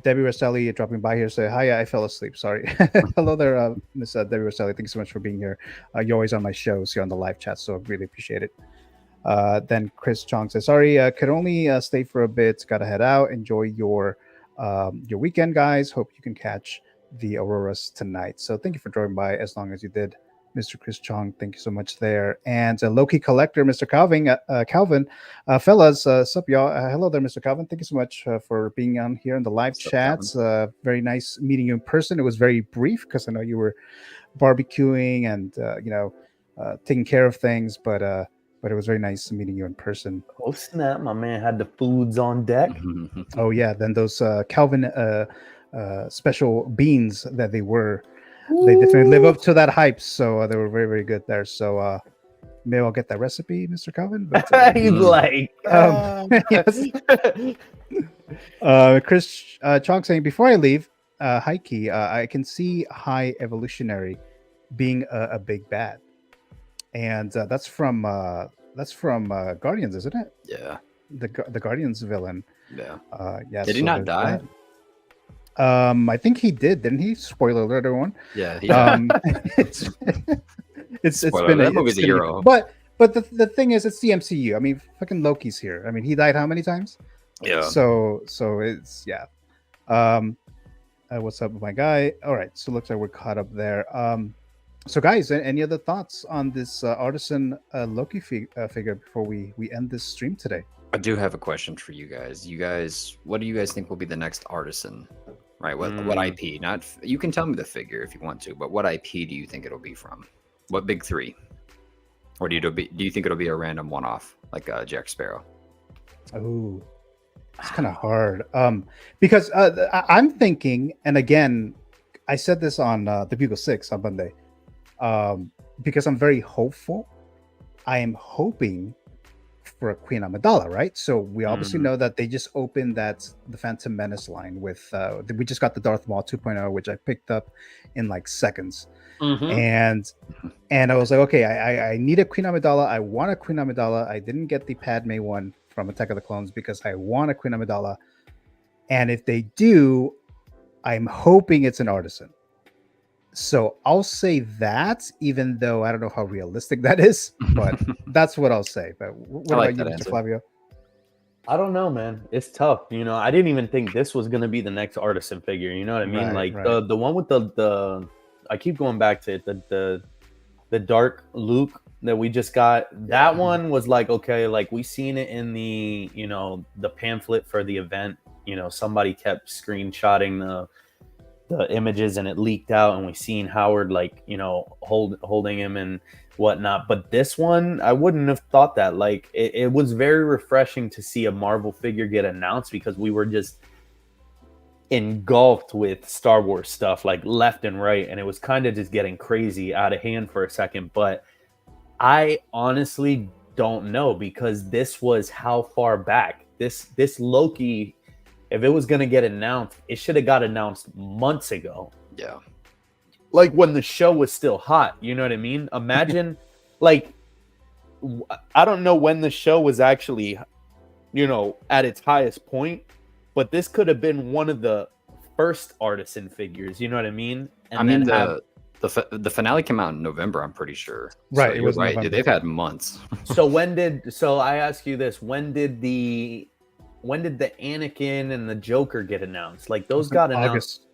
Debbie Rosselli dropping by here, say hi. I fell asleep, sorry. Hello there, Miss Debbie Rosselli, thanks so much for being here. You're always on my shows here on the live chat, so I really appreciate it. Then Chris Chong says, sorry, could only stay for a bit, gotta head out. Enjoy your weekend, guys. Hope you can catch the Auroras tonight. So thank you for dropping by as long as you did, Mr. Chris Chong. Thank you so much there. And Loki Collector, Mr. Calvin, fellas, sup y'all? Hello there, Mr. Calvin. Thank you so much for being on here in the live chats. Very nice meeting you in person. It was very brief because I know you were barbecuing and taking care of things, but it was very nice meeting you in person. Oh snap! My man had the foods on deck. Oh yeah, then those Calvin special beans that they were. They definitely live up to that hype, so they were very, very good there. So maybe I'll get that recipe, Mr. Calvin. But, he's like, Chris Chong saying, before I leave, hi Key, I can see High Evolutionary being a big bad, and that's from Guardians, isn't it? Yeah, the Guardians villain. Yeah. Yeah. Did he not die? I think he didn't he? Spoiler alert, everyone. Yeah, It's Spoiler, been that movie's a been Euro. but the thing is, it's the MCU. I mean, fucking Loki's here. I mean, he died how many times? Yeah. So it's yeah. Um, what's up with my guy? All right, so looks like we're caught up there. So guys, any other thoughts on this Artisan Loki figure before we end this stream today? I do have a question for you guys. What do you guys think will be the next Artisan? Right. What IP? Not you can tell me the figure if you want to, but what IP do you think it'll be from? What big three? Or do you think it'll be a random one-off like Jack Sparrow? Oh, it's kind of hard. Because I'm thinking, and again, I said this on the Bugle 6 on Monday. Because I'm very hopeful. I am hoping for a Queen Amidala, right? So we obviously know that they just opened the Phantom Menace line with we just got the Darth Maul 2.0, which I picked up in like seconds. And I was like, okay, I need a Queen Amidala. I want a Queen Amidala. I didn't get the Padme one from Attack of the Clones because I want a Queen Amidala. And if they do, I'm hoping it's an Artisan. So I'll say that, even though I don't know how realistic that is, but that's what I'll say. But what about you, Mr. Flavio? I don't know, man. It's tough. You know, I didn't even think this was gonna be the next Artisan figure. You know what I mean? Right, like the one with the I keep going back to it. The dark Luke that we just got. That one was like, okay, like we seen it in the the pamphlet for the event. You know, somebody kept screenshotting the images and it leaked out, and we seen Howard like holding him and whatnot. But this one, I wouldn't have thought that. Like it was very refreshing to see a Marvel figure get announced, because we were just engulfed with Star Wars stuff like left and right, and it was kind of just getting crazy out of hand for a second. But I honestly don't know, because this was how far back this Loki, if it was going to get announced, it should have got announced months ago. Yeah. Like when the show was still hot. You know what I mean? Imagine, like, I don't know when the show was actually, at its highest point, but this could have been one of the first Artisan figures. You know what I mean? And the finale came out in November, I'm pretty sure. Right. So it was right. November. They've had months. So I ask you this, when did the Anakin and the Joker get announced? Like those got announced. August.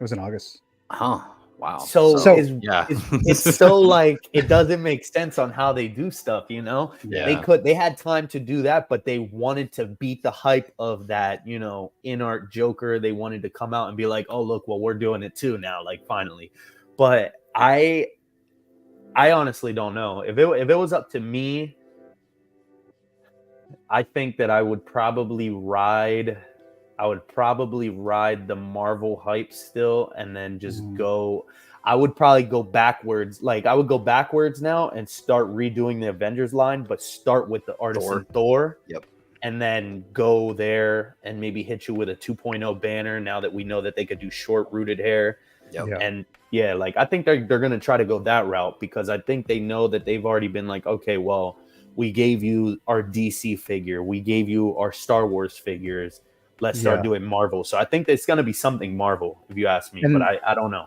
It was in August. Huh. Wow. So yeah. it's so like it doesn't make sense on how they do stuff, Yeah. They had time to do that, but they wanted to beat the hype of that, in-art Joker. They wanted to come out and be like, oh look, well, we're doing it too now, like finally. But I honestly don't know. If it was up to me, I think that I would probably ride the Marvel hype still, and then just go. I would probably go backwards. Like I would go backwards now and start redoing the Avengers line, but start with the Artisan Thor. Yep. And then go there and maybe hit you with a 2.0 banner now that we know that they could do short rooted hair. Yep. Yeah. And yeah, like I think they're going to try to go that route, because I think they know that they've already been like, okay, well, we gave you our DC figure, we gave you our Star Wars figures. Let's start doing Marvel. So I think it's going to be something Marvel, if you ask me, but I don't know.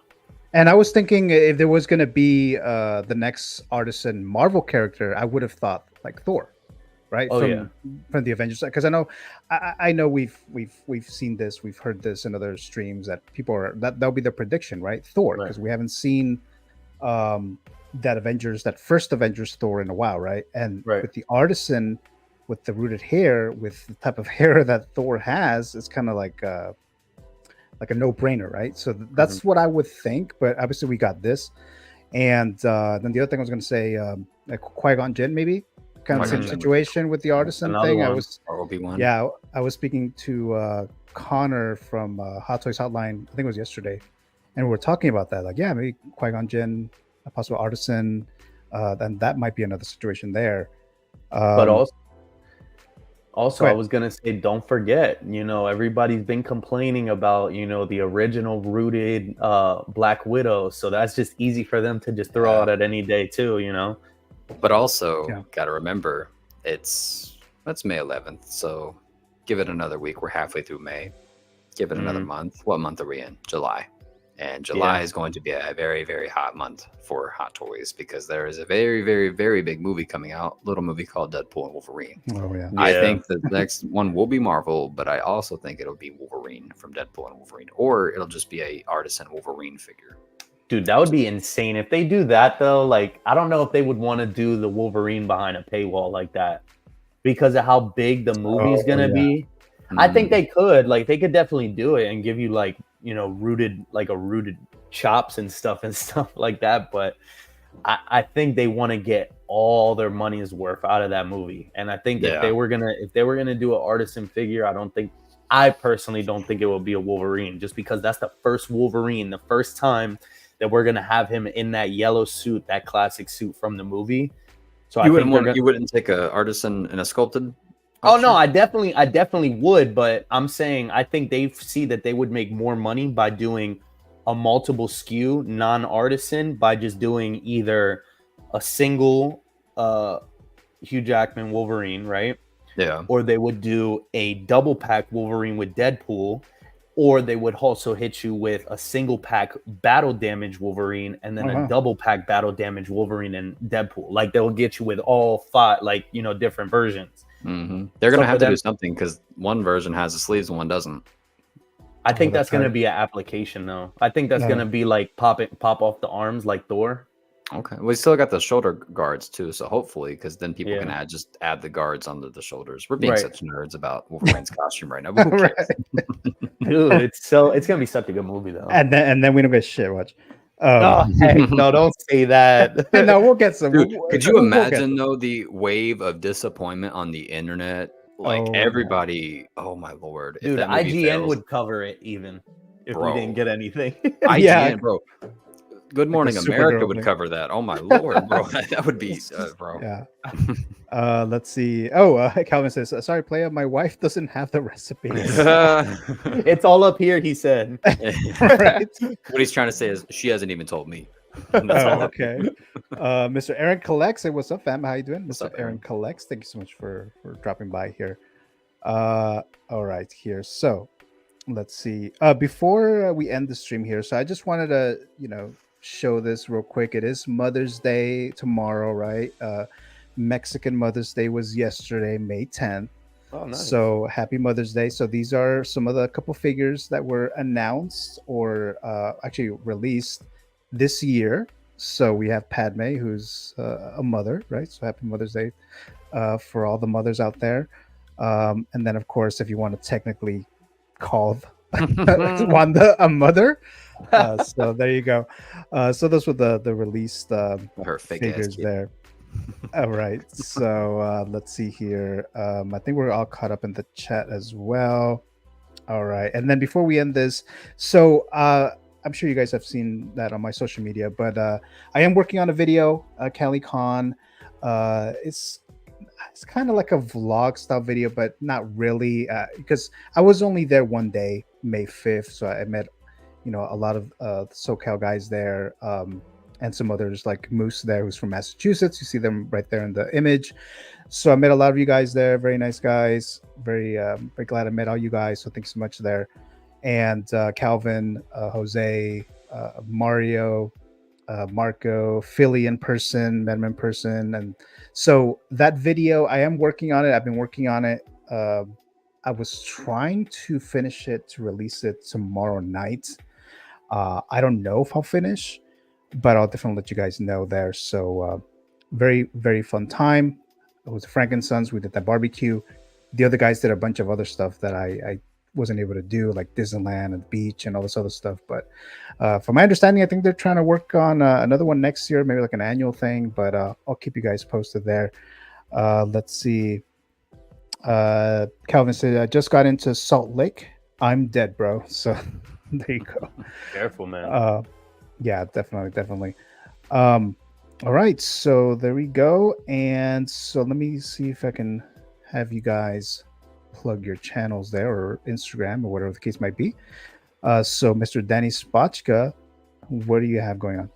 And I was thinking if there was going to be the next Artisan Marvel character, I would have thought like Thor, right? From the Avengers, because I know we've seen this, we've heard this in other streams that people are that'll be their prediction, right? Thor, because we haven't seen that first Avengers Thor in a while, right? And with the Artisan, with the rooted hair, with the type of hair that Thor has, it's kind of like a no-brainer, right? So that's what I would think. But obviously, we got this, and then the other thing I was going to say, like Qui-Gon Jinn, maybe kind of same situation with the Artisan thing. One. I was speaking to Connor from Hot Toys Hotline. I think it was yesterday, and we were talking about that. Like, yeah, maybe Qui-Gon Jinn, a possible Artisan. Then that might be another situation there. But also, I was going to say, don't forget, everybody's been complaining about, the original rooted Black Widow. So that's just easy for them to just throw out at any day too, But also, got to remember, that's May 11th. So give it another week. We're halfway through May. Give it another month. What month are we in? July. And July is going to be a very, very hot month for Hot Toys because there is a very, very, very big movie coming out, little movie called Deadpool and Wolverine. Oh yeah. I think the next one will be Marvel, but I also think it'll be Wolverine from Deadpool and Wolverine, or it'll just be a Artisan Wolverine figure. Dude, that would be insane. If they do that, though, like, I don't know if they would want to do the Wolverine behind a paywall like that because of how big the movie's going to be. I think they could. Like, they could definitely do it and give you, like, you know, rooted chops and stuff like that. But I think they want to get all their money's worth out of that movie. And I think if they were gonna do an Artisan figure, I personally don't think it will be a Wolverine, just because that's the first Wolverine, the first time that we're gonna have him in that yellow suit, that classic suit from the movie. So you wouldn't take a Artisan and a sculpted. Oh no, I definitely would, but I'm saying I think they see that they would make more money by doing a multiple SKU non-Artisan by just doing either a single Hugh Jackman Wolverine, right? Yeah. Or they would do a double pack Wolverine with Deadpool, or they would also hit you with a single pack battle damage Wolverine and then a double pack battle damage Wolverine and Deadpool. Like they'll get you with all five, like, you know, different versions. They're gonna have to do something because one version has the sleeves and one doesn't. I think that's gonna be an application though. I think that's gonna be like pop off the arms like Thor. Okay, we still got the shoulder guards too, so hopefully, because then people can add the guards under the shoulders. We're being such nerds about Wolverine's costume right now. But who cares? Dude, it's gonna be such a good movie though. And then we don't get shit much. Heck no, don't say that. No, we'll get some. Dude, could you imagine though the wave of disappointment on the internet? Like everybody, oh my lord, dude, IGN would cover it even if we didn't get anything. IGN, bro. Good Morning America would cover that. Oh my lord, bro, that would be, bro. Yeah. Let's see. Calvin says, "Sorry, player, my wife doesn't have the recipes." It's all up here, he said. Right. What he's trying to say is she hasn't even told me. Okay. Mr. Aaron Collects, hey, what's up, fam? How you doing? What's Mr. up, Aaron Collects, thank you so much for dropping by here. All right, here. So let's see. Before we end the stream here, so I just wanted to, show this real quick. It is Mother's Day tomorrow, right? Mexican Mother's Day was yesterday, May 10th. Oh, nice. So happy Mother's Day. So these are some of the couple figures that were announced or actually released this year. So we have Padme, who's a mother, right? So happy Mother's Day for all the mothers out there. And then, of course, if you want to technically call Wanda a mother, so there you go. So those were the released figures there. All right. So let's see here. I think we're all caught up in the chat as well. All right. And then before we end this, so I'm sure you guys have seen that on my social media, but I am working on a video, CaliCon. It's kind of like a vlog style video, but not really, because I was only there one day, May 5th. So I met, a lot of SoCal guys there, and some others like Moose there, who's from Massachusetts. You see them right there in the image. So I met a lot of you guys there. Very nice guys. Very glad I met all you guys. So thanks so much there. And Calvin, Jose, Mario, Marco, Philly in person, met him in person. And so that video, I am working on it. I've been working on it. I was trying to finish it to release it tomorrow night. I don't know if I'll finish, but I'll definitely let you guys know there. So very, very fun time. It was Frank and Sons. We did that barbecue. The other guys did a bunch of other stuff that I wasn't able to do, like Disneyland and the beach and all this other stuff. But from my understanding, I think they're trying to work on another one next year, maybe like an annual thing. But I'll keep you guys posted there. Let's see. Calvin said, I just got into Salt Lake. I'm dead, bro. So there you go. Careful, man. Yeah, definitely. All right, so there we go. And so let me see if I can have you guys plug your channels there, or Instagram, or whatever the case might be. So Mr. Danny Spotchka, what do you have going on?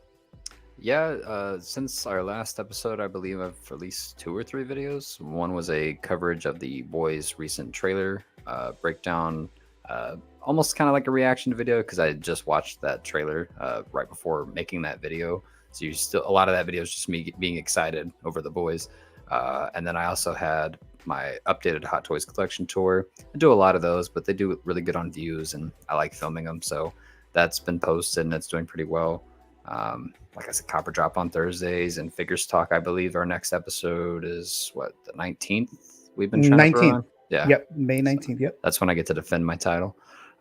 Yeah, since our last episode, I believe I've released 2 or 3 videos. One was a coverage of the boys' recent trailer breakdown. almost kind of like a reaction video because I just watched that trailer right before making that video. So a lot of that video is just me being excited over the boys. And then I also had my updated Hot Toys collection tour. I do a lot of those, but they do really good on views, and I like filming them. So that's been posted and it's doing pretty well. Like I said, Copper Drop on Thursdays and Figures Talk. I believe our next episode is the 19th. We've been trying 19th. to run. Yeah. Yep. May 19th. Yep. That's when I get to defend my title.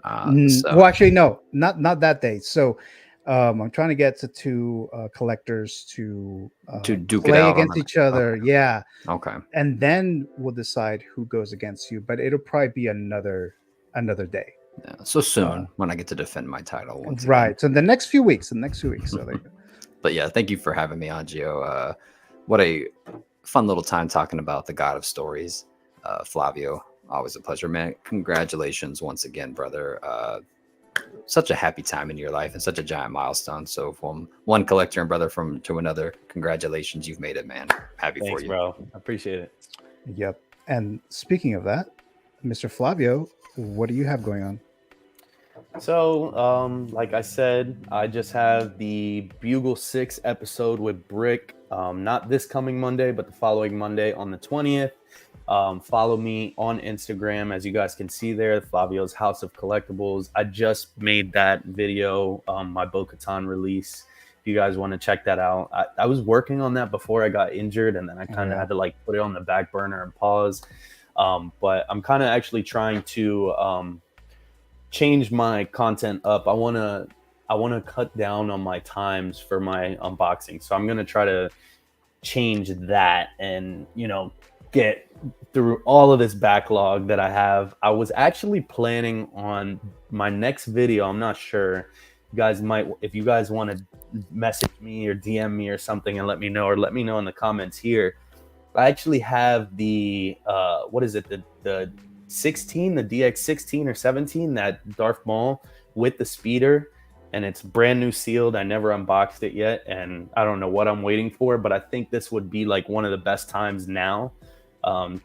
Well, actually, no, not that day. So I'm trying to get to two collectors to duke play it out against each other. Okay. Yeah. Okay. And then we'll decide who goes against you. But it'll probably be another day. Yeah. So soon when I get to defend my title. Once right. Again. So the next few weeks. So there you go. But yeah, thank you for having me on, Gio. What a fun little time talking about the God of Stories, Flavio. Always a pleasure, man. Congratulations once again, brother. Such a happy time in your life and such a giant milestone. So from one collector and brother to another, congratulations. You've made it, man. Happy Thanks, for you. bro. I appreciate it. Yep. And speaking of that, Mr. Flavio, what do you have going on? So, like I said, I just have the Bugle 6 episode with Brick. Not this coming Monday, but the following Monday on the 20th. Follow me on Instagram, as you guys can see there, Flavio's House of Collectibles. I just made that video, my Bo-Katan release. If you guys want to check that out, I was working on that before I got injured, and then I kind of had to like put it on the back burner and pause. But I'm kind of actually trying to change my content up. I want to cut down on my times for my unboxing, so I'm gonna try to change that and get through all of this backlog that I have. I was actually planning on my next video. I'm not sure. You guys might, if you guys want to message me or DM me or something and let me know, or let me know in the comments here. I actually have the what is it? The 16, the DX16 or 17, that Darth Maul with the speeder, and it's brand new sealed. I never unboxed it yet, and I don't know what I'm waiting for, but I think this would be like one of the best times now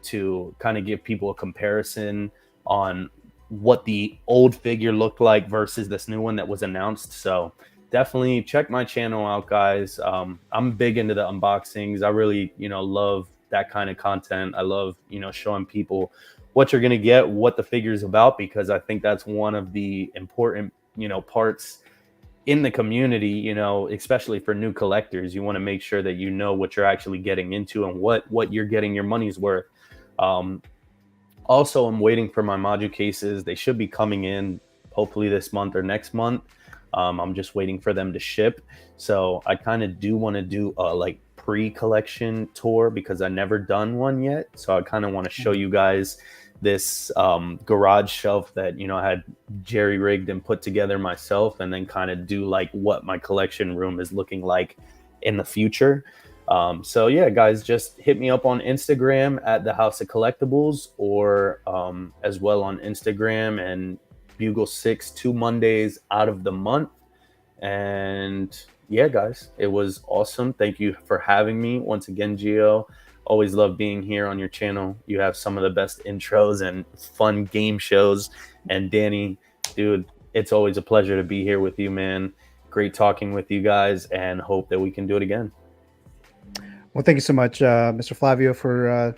to kind of give people a comparison on what the old figure looked like versus this new one that was announced. So definitely check my channel out, guys. I'm big into the unboxings. I really, love that kind of content. I love, showing people what you're going to get, what the figure is about, because I think that's one of the important, parts in the community, especially for new collectors. You want to make sure that you know what you're actually getting into and what you're getting your money's worth. Also, I'm waiting for my module cases. They should be coming in hopefully this month or next month. I'm just waiting for them to ship. So I kind of do want to do a pre-collection tour because I never done one yet. So I kind of want to show you guys this garage shelf that I had jerry rigged and put together myself, and then kind of do what my collection room is looking like in the future. So yeah, guys, just hit me up on Instagram at the House of Collectibles, or as well on Instagram and Bugle 6 2 Mondays out of the month. And yeah, guys, it was awesome. Thank you for having me once again, Gio. Always love being here on your channel. You have some of the best intros and fun game shows. And Danny, dude, it's always a pleasure to be here with you, man. Great talking with you guys, and hope that we can do it again. Well, thank you so much, Mr. Flavio, for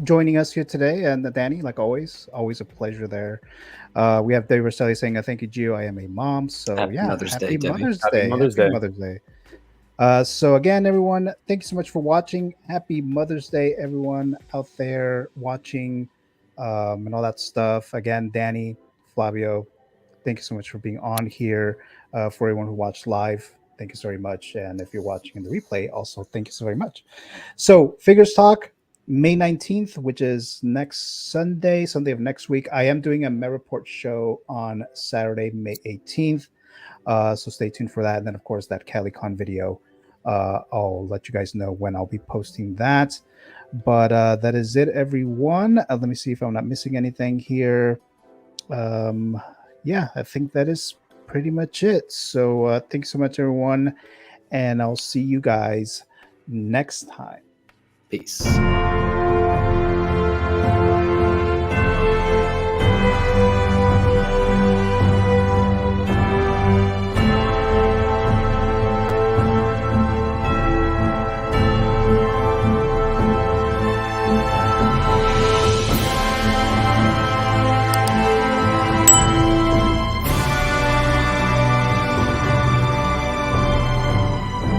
joining us here today, and Danny, like always a pleasure there. We have David Roselli saying, "Thank you, Gio. I am a mom." So Happy Mother's Day, Happy Mother's Happy Day. Mother's Happy Day. Mother's Day. So again, everyone, thank you so much for watching. Happy Mother's Day, everyone out there watching, and all that stuff. Again, Danny, Flavio, thank you so much for being on here. For everyone who watched live, thank you so very much. And if you're watching in the replay, also thank you so very much. So Figures Talk, May 19th, which is next Sunday of next week. I am doing a Merreport show on Saturday, May 18th. So stay tuned for that. And then, of course, that CaliCon video. I'll let you guys know when I'll be posting that. But that is it, everyone. Let me see if I'm not missing anything here. Yeah, I think that is pretty much it. So thanks so much, everyone. And I'll see you guys next time. Peace.